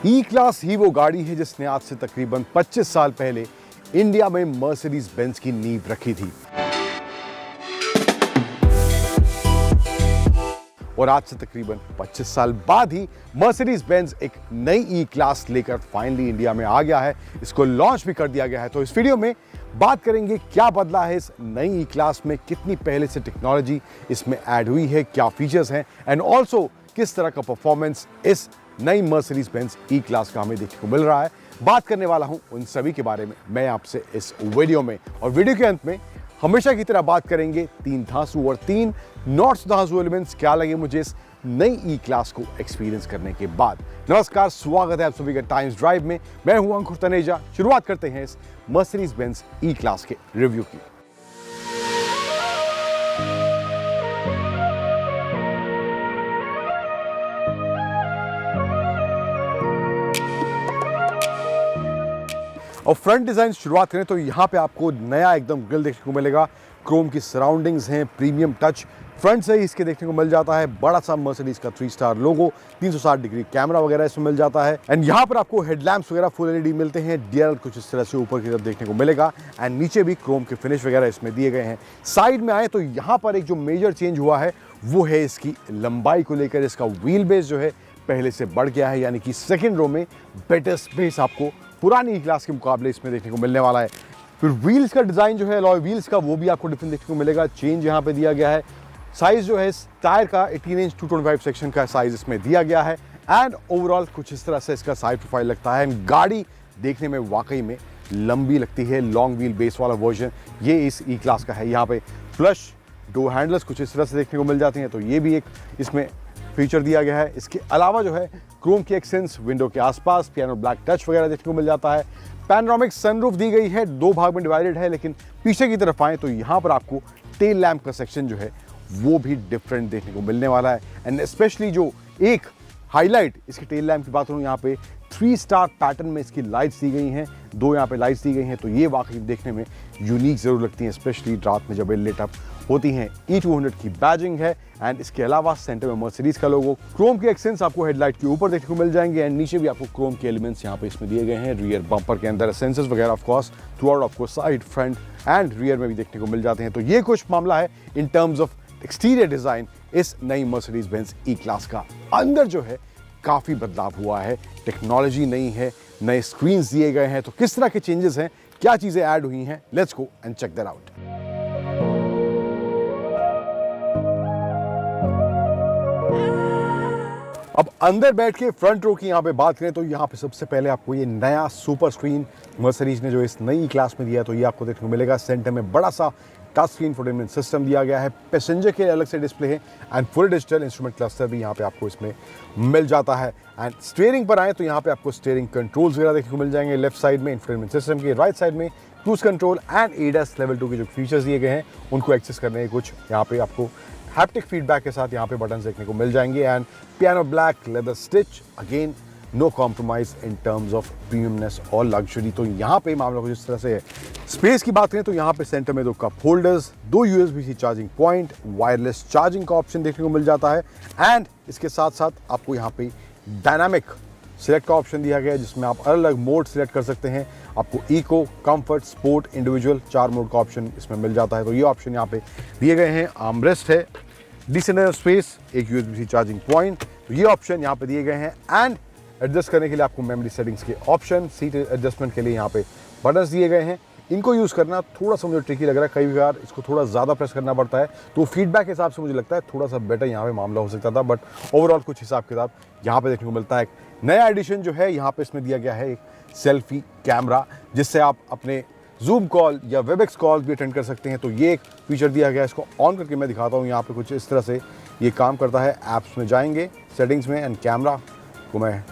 ई class ही वो गाड़ी है जिसने आज से तकरीबन 25 साल पहले इंडिया में मर्सिडीज बेंज की नींव रखी थी और आज से तकरीबन 25 साल बाद ही मर्सिडीज बेंज एक नई ई क्लास लेकर फाइनली इंडिया में आ गया है। इसको लॉन्च भी कर दिया गया है। तो इस वीडियो में बात करेंगे क्या बदला है इस नई ई क्लास में, कितनी पहले से टेक्नोलॉजी इसमें ऐड हुई है, क्या फीचर्स हैं एंड ऑल्सो किस तरह का परफॉर्मेंस इस नई मर्सिडीज बेंज ई क्लास का हमें देखने को मिल रहा है। बात करने वाला हूं उन सभी के बारे में मैं आपसे इस वीडियो में। और वीडियो के अंत में हमेशा की तरह बात करेंगे 3 धांसू और 3 नॉट धांसू एलिमेंट्स क्या लगे मुझे इस नई ई क्लास को एक्सपीरियंस करने के बाद। नमस्कार, स्वागत है आप सभी का टाइम्स ड्राइव में। मैं हूं अंकुर तनेजा। शुरुआत करते हैं इस मर्सिडीज बेंज ई क्लास के रिव्यू की। और फ्रंट डिजाइन शुरुआत करें तो यहाँ पे आपको नया एकदम ग्रिल देखने को मिलेगा। क्रोम की सराउंडिंग्स हैं, प्रीमियम टच फ्रंट से ही इसके देखने को मिल जाता है। बड़ा सा मर्सिडीज का 3 स्टार लोगो, 360 डिग्री कैमरा वगैरह इसमें मिल जाता है। एंड यहाँ पर आपको हेडलैम्प्स वगैरह फुल एलईडी मिलते हैं। डीआरएल कुछ इस तरह से ऊपर की तरफ देखने को मिलेगा एंड नीचे भी क्रोम के फिनिश वगैरह इसमें दिए गए हैं। साइड में आए तो यहाँ पर एक जो मेजर चेंज हुआ है वो है इसकी लंबाई को लेकर। इसका व्हील बेस जो है पहले से बढ़ गया है, यानी कि सेकेंड रो में बेटर स्पेस आपको पुरानी क्लास के मुकाबले इसमें देखने को मिलने वाला है। फिर व्हील्स का डिज़ाइन जो है अलॉय व्हील्स का वो भी आपको डिफरेंट देखने को मिलेगा। चेंज यहाँ पे दिया गया है। साइज़ जो है इस टायर का 18 इंच 225 सेक्शन का साइज़ इसमें दिया गया है एंड ओवरऑल कुछ इस तरह से इसका साइड प्रोफाइल लगता है। एंड गाड़ी देखने में वाकई में लंबी लगती है। लॉन्ग व्हील बेस वाला वर्जन ये इस ई क्लास का है। यहाँ पे फ्लश डोर हैंडल्स कुछ इस तरह से देखने को मिल जाते हैं, तो ये भी एक इसमें फीचर दिया गया है। इसके अलावा जो है क्रोम की एक्सेंट्स विंडो के आसपास पियानो ब्लैक टच वगैरह देखने को मिल जाता है। पैनोरामिक सनरूफ दी गई है, 2 भाग में डिवाइडेड है, लेकिन पीछे की तरफ आए तो यहाँ पर आपको टेल लैम्प का सेक्शन जो है वो भी डिफरेंट देखने को मिलने वाला है। एंड स्पेशली जो एक हाईलाइट इसके टेल लैम्प की बात करूँ, यहाँ पे 3 स्टार पैटर्न में इसकी लाइट्स दी गई हैं, 2 यहाँ पे लाइट्स दी गई हैं, तो ये वाकई देखने में यूनिक जरूर लगती हैं, स्पेशली रात में जब ये लिट अप होती हैं। E200 की बैजिंग है एंड इसके अलावा सेंटर में मर्सिडीज का लोगो। क्रोम के एक्सेंट्स आपको हेडलाइट के ऊपर देखने को मिल जाएंगे एंड नीचे भी आपको क्रोम के एलिमेंट्स यहाँ पे इसमें दिए गए हैं। रियर बम्पर के अंदर सेंसर्स वगैरह ऑफ कोर्स थ्रू आउट आपको साइड, फ्रंट एंड रियर में भी देखने को मिल जाते हैं। तो ये कुछ मामला है इन टर्म्स ऑफ एक्सटीरियर डिजाइन इस नई मर्सिडीज बेंज ई क्लास का। अंदर जो है काफी बदलाव हुआ है, टेक्नोलॉजी नई है, नए स्क्रीन दिए गए हैं। तो किस तरह के चेंजेस हैं, क्या चीजें ऐड हुई हैं, let's go and check that out. अब अंदर बैठ के फ्रंट रो की यहाँ पे बात करें तो यहाँ पे सबसे पहले आपको ये नया सुपर स्क्रीन मर्सिडीज ने जो इस नई क्लास में दिया है तो ये आपको देखने को मिलेगा। सेंटर में बड़ा सा टच स्क्रीन इंफोटेनमेंट सिस्टम दिया गया है। पैसेंजर के अलग से डिस्प्ले है and full digital instrument cluster भी यहाँ पे आपको इसमें मिल जाता है। एंड स्टीयरिंग पर आए तो यहाँ पे आपको स्टीयरिंग कंट्रोल्स वगैरह देखने को मिल जाएंगे। लेफ्ट साइड में इंफोटेनमेंट सिस्टम के, राइट साइड में cruise control and AIDS level 2 के जो फीचर्स दिए गए हैं उनको एक्सेस करने के कुछ यहाँ पे आपको हैप्टिक फीडबैक के साथ यहाँ पे बटन देखने को मिल जाएंगे। And piano black leather stitch, again no compromise in terms of premiumness और लग्जरी। तो यहाँ पे मामला कुछ इस तरह से है। स्पेस की बात करें तो यहाँ पे सेंटर में 2 cup holders, 2 USB-C charging point, wireless charging का ऑप्शन देखने को मिल जाता है एंड इसके साथ साथ आपको यहाँ पे डायनामिक सिलेक्ट का ऑप्शन दिया गया है जिसमें आप अलग अलग मोड सिलेक्ट कर सकते हैं। आपको eco, comfort, sport, individual 4 mode का ऑप्शन इसमें मिल जाता है। तो ये ऑप्शन यहाँ पे दिए गए हैं। आर्मरेस्ट है, डिसेंट स्पेस, एक USB-C चार्जिंग पॉइंट, तो ये ऑप्शन यहाँ पे दिए गए हैं। एंड एडजस्ट करने के लिए आपको मेमोरी सेटिंग्स के ऑप्शन, सीट एडजस्टमेंट के लिए यहाँ पे बटन्स दिए गए हैं। इनको यूज़ करना थोड़ा सा मुझे ट्रिकी लग रहा है, कई बार इसको थोड़ा ज़्यादा प्रेस करना पड़ता है, तो फीडबैक के हिसाब से मुझे लगता है थोड़ा सा बेटर यहाँ पे मामला हो सकता था। बट ओवरऑल कुछ हिसाब किताब यहाँ पे देखने को मिलता है। नया एडिशन जो है यहाँ पे इसमें दिया गया है एक सेल्फी कैमरा, जिससे आप अपने जूम कॉल या वेबएक्स कॉल भी अटेंड कर सकते हैं। तो ये एक फीचर दिया गया है। इसको ऑन करके मैं दिखाता हूँ। यहाँ पे कुछ इस तरह से ये काम करता है। ऐप्स में जाएंगे, सेटिंग्स में, एंड कैमरा को मैं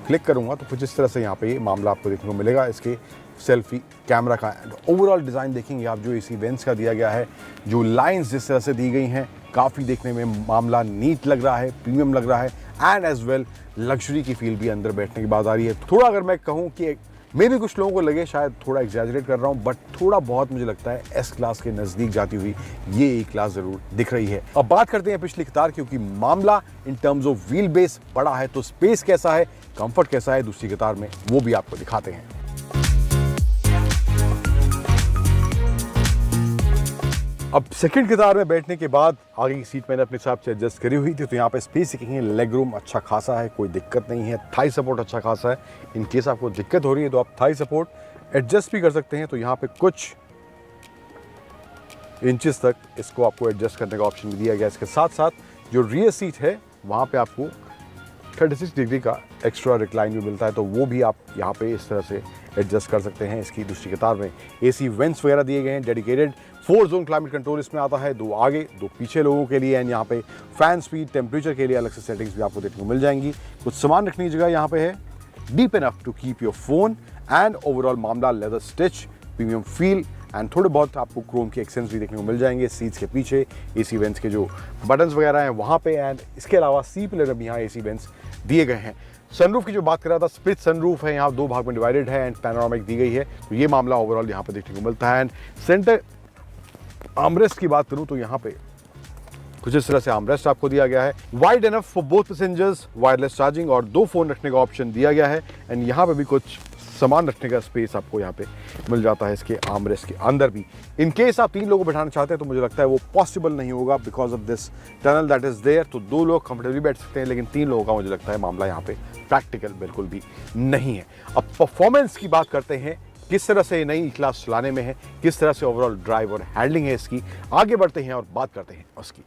क्लिक करूँगा तो कुछ इस तरह से यहाँ पे ये मामला आपको देखने को मिलेगा इसके सेल्फी कैमरा का। एंड ओवरऑल डिज़ाइन देखेंगे आप जो इसी बेंज का दिया गया है, जो लाइंस जिस तरह से दी गई हैं, काफ़ी देखने में मामला नीट लग रहा है, प्रीमियम लग रहा है एंड एज वेल लग्जरी की फील भी अंदर बैठने की बात आ रही है। थोड़ा अगर मैं कहूँ कि मे भी कुछ लोगों को लगे शायद थोड़ा एग्जैजरेट कर रहा हूँ, बट थोड़ा बहुत मुझे लगता है एस क्लास के नज़दीक जाती हुई ये ई क्लास ज़रूर दिख रही है। अब बात करते हैं पिछली कतार, क्योंकि मामला इन टर्म्स ऑफ व्हील बेस बड़ा है तो स्पेस कैसा है, कंफर्ट कैसा है दूसरी कतार में, वो भी आपको दिखाते हैं। अब सेकंड कतार में बैठने के बाद आगे की सीट मैंने अपने हिसाब से एडजस्ट करी हुई थी, तो यहाँ पे स्पेस देखेंगे, लेग रूम अच्छा खासा है, कोई दिक्कत नहीं है। थाई सपोर्ट अच्छा खासा है, इन केस आपको दिक्कत हो रही है तो आप थाई सपोर्ट एडजस्ट भी कर सकते हैं। तो यहाँ पे कुछ इंचेस तक इसको आपको एडजस्ट करने का ऑप्शन भी दिया गया। इसके साथ साथ जो रियर सीट है वहाँ पे आपको 36 डिग्री का एक्स्ट्रा रिक्लाइन भी मिलता है, तो वो भी आप यहाँ पे इस तरह से एडजस्ट कर सकते हैं। इसकी दूसरी कतार में एसी वेंट्स वगैरह दिए गए हैं, डेडिकेटेड 4 जोन क्लाइमेट कंट्रोल इसमें आता है, 2 आगे 2 पीछे लोगों के लिए। एंड यहाँ पे फैन स्पीड, टेम्परेचर के लिए अलग से सेटिंग्स भी आपको देखने को मिल जाएंगी। कुछ सामान रखने की जगह यहाँ पे है, deep enough to keep your phone. And overall मामला leather stitch, premium feel and थोड़े बहुत आपको क्रोम के एक्सेंट्स भी देखने को मिल जाएंगे। सीट्स के पीछे एसी वेंट्स के जो बटन्स वगैरह हैं वहाँ पे, एंड इसके अलावा सी पिलर भी यहाँ एसी वेंट्स दिए गए हैं। सनरूफ की जो बात कर रहा था, स्प्लिट सनरूफ है, यहाँ 2 भाग में डिवाइडेड है एंड पैनोरामिक दी गई है, तो ये मामला ओवरऑल यहाँ पे देखने को मिलता है। एंड सेंटर आर्मरेस्ट की बात करूँ तो यहाँ पे कुछ इस तरह से आर्मरेस्ट आपको दिया गया है, wide enough for both passengers, wireless charging और 2 फोन रखने का ऑप्शन दिया गया है। एंड यहाँ पे भी कुछ सामान रखने का स्पेस आपको यहाँ पे मिल जाता है इसके आर्मरेस्ट के अंदर भी। इन केस आप 3 लोगों को बैठाना चाहते हैं तो मुझे लगता है वो पॉसिबल नहीं होगा because of this tunnel that is there. तो 2 लोग कंफर्टेबली बैठ सकते हैं, लेकिन 3 लोगों का मुझे लगता है मामला यहाँ पे प्रैक्टिकल बिल्कुल भी नहीं है। अब परफॉर्मेंस की बात करते हैं, किस तरह से नई क्लास चलाने में है, किस तरह से ओवरऑल ड्राइव और हैंडलिंग है इसकी। आगे बढ़ते हैं और बात करते हैं उसकी।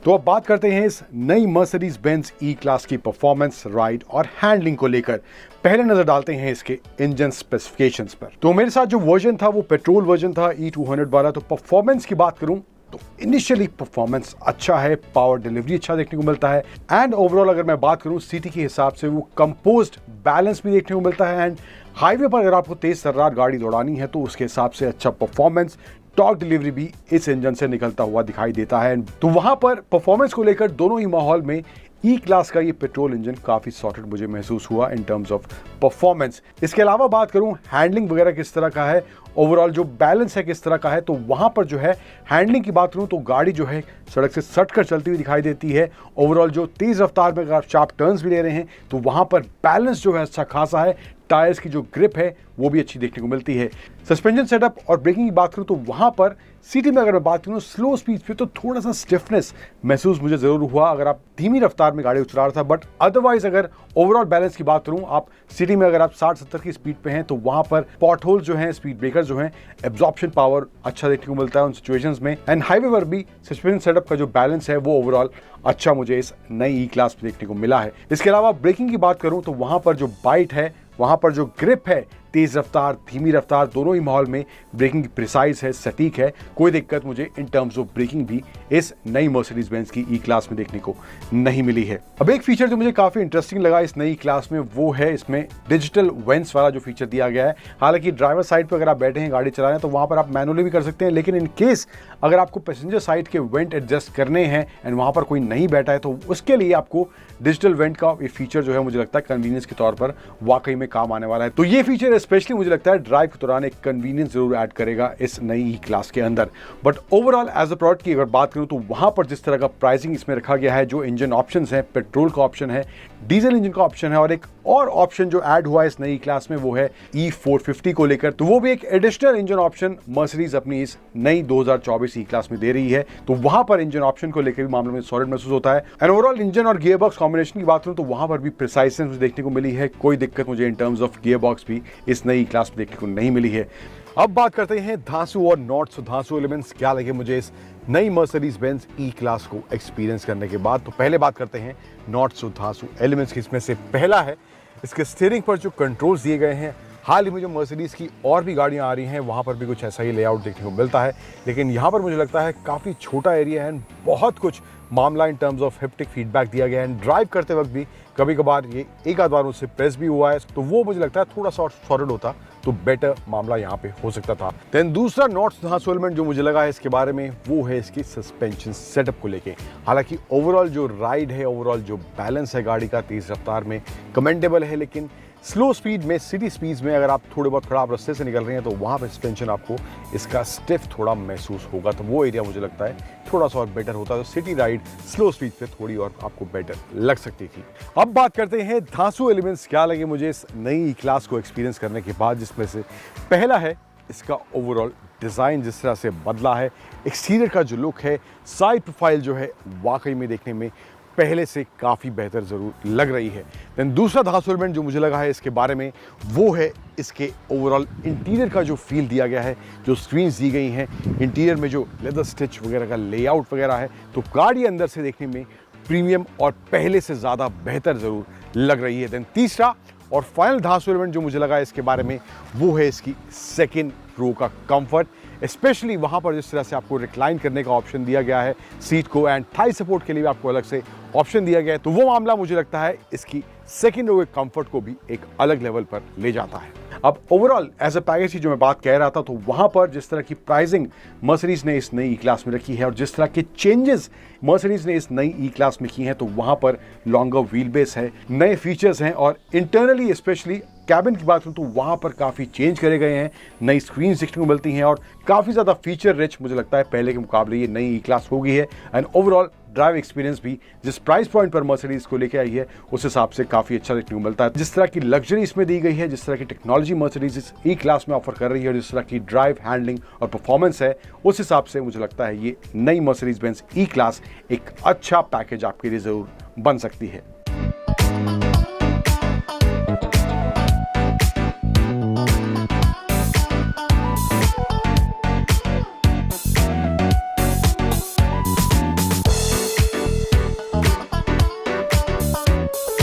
तो अब बात करते हैं इस नई मर्सिडीज बेंज ई क्लास की परफॉर्मेंस, राइड और हैंडलिंग को लेकर। पहले नजर डालते हैं इसके इंजन स्पेसिफिकेशंस पर। तो मेरे साथ जो वर्जन था वो पेट्रोल वर्जन था E200 वाला। तो परफॉर्मेंस की बात करूं तो इनिशियली परफॉर्मेंस अच्छा है, पावर डिलीवरी अच्छा देखने को मिलता है। एंड ओवरऑल अगर मैं बात करूं सिटी के हिसाब से वो कंपोज्ड बैलेंस भी देखने को मिलता है। एंड हाईवे पर अगर आपको तेज तर्रार गाड़ी दौड़ानी है तो उसके हिसाब से अच्छा परफॉर्मेंस, टॉर्क डिलीवरी भी इस इंजन से निकलता हुआ दिखाई देता है। तो वहां पर परफॉर्मेंस को लेकर दोनों ही माहौल में ई क्लास का ये पेट्रोल इंजन काफी सॉर्टेड मुझे महसूस हुआ इन टर्म्स ऑफ परफॉर्मेंस। इसके अलावा बात करूं हैंडलिंग वगैरह किस तरह का है, ओवरऑल जो बैलेंस है किस तरह का है, तो वहां पर जो है हैंडलिंग की बात करूं तो गाड़ी जो है सड़क से सट कर चलती हुई दिखाई देती है। ओवरऑल जो तेज रफ्तार में अगर आप शार्प टर्न्स भी ले रहे हैं तो वहां पर बैलेंस जो है अच्छा खासा है। टायर्स की जो ग्रिप है वो भी अच्छी देखने को मिलती है। सस्पेंशन सेटअप और ब्रेकिंग की बात करूं तो वहां पर सिटी में अगर मैं बात करूं स्लो स्पीड पे तो थोड़ा सा स्टिफनेस महसूस मुझे जरूर हुआ अगर आप धीमी रफ्तार में गाड़ी चला रहा था। बट अदरवाइज अगर ओवरऑल बैलेंस की बात करूं, आप सिटी में अगर आप 60-70 की स्पीड पे हैं तो वहां पर पॉट होल जो है, स्पीड ब्रेकर जो है, एब्जॉर्प्शन पावर अच्छा देखने को मिलता है उन सिचुएशंस में। एंड हाईवे पर भी सस्पेंशन सेटअप का जो बैलेंस है वो ओवरऑल अच्छा मुझे इस नई ई क्लास में देखने को मिला है। इसके अलावा ब्रेकिंग की बात करूं तो वहां पर जो बाइट है, वहां पर जो ग्रिप है, तेज रफ्तार धीमी रफ्तार दोनों ही माहौल में ब्रेकिंग प्रिसाइज है, सटीक है। कोई दिक्कत मुझे इन टर्म्स ऑफ ब्रेकिंग भी इस नई मर्सिडीज बेंज की ई क्लास में देखने को नहीं मिली है। अब एक फीचर जो मुझे काफी इंटरेस्टिंग लगा इस नई क्लास में वो है इसमें डिजिटल वेंट्स वाला जो फीचर दिया गया है। हालांकि ड्राइवर साइड पर अगर आप बैठे हैं गाड़ी चला रहे हैं तो वहां पर आप मैनुअली भी कर सकते हैं, लेकिन इन केस अगर आपको पैसेंजर साइड के वेंट एडजस्ट करने हैं एंड वहां पर कोई नहीं बैठा है तो उसके लिए आपको डिजिटल वेंट का ये फीचर जो है मुझे लगता है कन्वीनियंस के तौर पर वाकई में काम आने वाला है। तो ये फीचर स्पेशली मुझे लगता है ड्राइव के दौरान एक कन्वीनियंस जरूर ऐड करेगा इस नई ई क्लास के अंदर। But overall as a product की अगर बात करूं तो वहां पर जिस तरह का प्राइसिंग इसमें रखा गया है, जो इंजन ऑप्शंस हैं, पेट्रोल का ऑप्शन है, डीजल इंजन का ऑप्शन है और एक और ऑप्शन जो ऐड हुआ है इस नई क्लास में वो है E450 को लेकर, तो वो भी एक एडिशनल इंजन ऑप्शन मर्सिडीज अपनी इस नई 2024 ई क्लास में दे रही है। तो वहां पर इंजन ऑप्शन को लेकर भी मामले में सॉलिड महसूस होता है। एंड ओवरऑल इंजन और गियर बॉक्स कॉम्बिनेशन की बात करूं तो वहां पर भी प्रिसाइजनेस मुझे देखने को मिली है। कोई दिक्कत मुझे इन टर्म्स ऑफ गियर बॉक्स भी इस नई क्लास में देखने को नहीं मिली है। अब बात करते हैं धांसू और नॉट सो धांसू एलिमेंट्स क्या लगे मुझे इस नई मर्सिडीज बेंज ई क्लास को एक्सपीरियंस करने के बाद। तो पहले बात करते हैं नॉट सो धांसू एलिमेंट्स की। इसमें से पहला है इसके स्टीयरिंग पर जो कंट्रोल्स दिए गए हैं। हाल ही में जो मर्सिडीज की और भी गाड़ियां आ रही हैं वहां पर भी कुछ ऐसा ही लेआउट देखने को मिलता है, लेकिन यहाँ पर मुझे लगता है काफ़ी छोटा एरिया है, बहुत कुछ मामला इन टर्म्स ऑफ हिप्टिक फीडबैक दिया गया है। ड्राइव करते वक्त भी कभी कभार ये एक आध बार मुझसे प्रेस भी हुआ है, तो वो मुझे लगता है थोड़ा सा सॉलिड होता तो बेटर मामला यहाँ पे हो सकता था। देन दूसरा नॉट धांसू एलिमेंट जो मुझे लगा है इसके बारे में वो है इसकी सस्पेंशन सेटअप को लेके। हालांकि ओवरऑल जो राइड है, ओवरऑल जो बैलेंस है गाड़ी का तेज रफ्तार में कमेंडेबल है, लेकिन स्लो स्पीड में, सिटी स्पीड्स में अगर आप थोड़े बहुत खराब रास्ते से निकल रहे हैं तो वहाँ पे सस्पेंशन आपको इसका स्टिफ थोड़ा महसूस होगा। तो वो एरिया मुझे लगता है थोड़ा सा और बेटर होता, तो सिटी राइड स्लो स्पीड पे थोड़ी और आपको बेटर लग सकती थी। अब बात करते हैं धांसू एलिमेंट्स क्या लगे मुझे इस नई क्लास को एक्सपीरियंस करने के बाद, जिसमें से पहला है इसका ओवरऑल डिज़ाइन जिस तरह से बदला है। एक्सटीरियर का जो लुक है, साइड प्रोफाइल जो है वाकई में देखने में पहले से काफ़ी बेहतर ज़रूर लग रही है। देन दूसरा धांसू एलिमेंट जो मुझे लगा है इसके बारे में वो है इसके ओवरऑल इंटीरियर का जो फील दिया गया है, जो स्क्रीन्स दी गई हैं, इंटीरियर में जो लेदर स्टिच वगैरह का लेआउट वगैरह है, तो गाड़ी अंदर से देखने में प्रीमियम और पहले से ज़्यादा बेहतर ज़रूर लग रही है। देन तीसरा और फाइनल धांसू एलिमेंट जो मुझे लगा है इसके बारे में वो है इसकी सेकेंड रो का कंफर्ट, स्पेशली वहाँ पर जिस तरह से आपको रिक्लाइन करने का ऑप्शन दिया गया है सीट को, एंड थाई सपोर्ट के लिए भी आपको अलग से ऑप्शन दिया गया है, तो वो मामला मुझे लगता है इसकी सेकेंड रो के कंफर्ट को भी एक अलग लेवल पर ले जाता है। अब ओवरऑल एज अ पैकेज की जो मैं बात कह रहा था, तो वहाँ पर जिस तरह की प्राइसिंग मर्सिडीज ने इस नई ई क्लास में रखी है और जिस तरह के चेंजेस मर्सिडीज ने इस नई ई क्लास में की हैं, तो वहाँ पर लॉन्गर व्हील बेस है, नए फीचर्स हैं, और इंटरनली स्पेशली कैबिन की बात करूँ तो वहाँ पर काफ़ी चेंज करे गए हैं, नई स्क्रीन देखने को मिलती हैं और काफ़ी ज़्यादा फीचर रिच मुझे लगता है पहले के मुकाबले ये नई ई क्लास हो गई है। एंड ओवरऑल ड्राइव एक्सपीरियंस भी जिस प्राइस पॉइंट पर मर्सिडीज को लेके आई है उस हिसाब से काफ़ी अच्छा देखने को मिलता है। जिस तरह की लग्जरी इसमें दी गई है, जिस तरह की टेक्नोलॉजी मर्सिडीज इस ई क्लास में ऑफर कर रही है और जिस तरह की ड्राइव, हैंडलिंग और परफॉर्मेंस है, उस हिसाब से मुझे लगता है ये नई मर्सिडीज बेंज ई क्लास एक अच्छा पैकेज आपके लिए ज़रूर बन सकती है।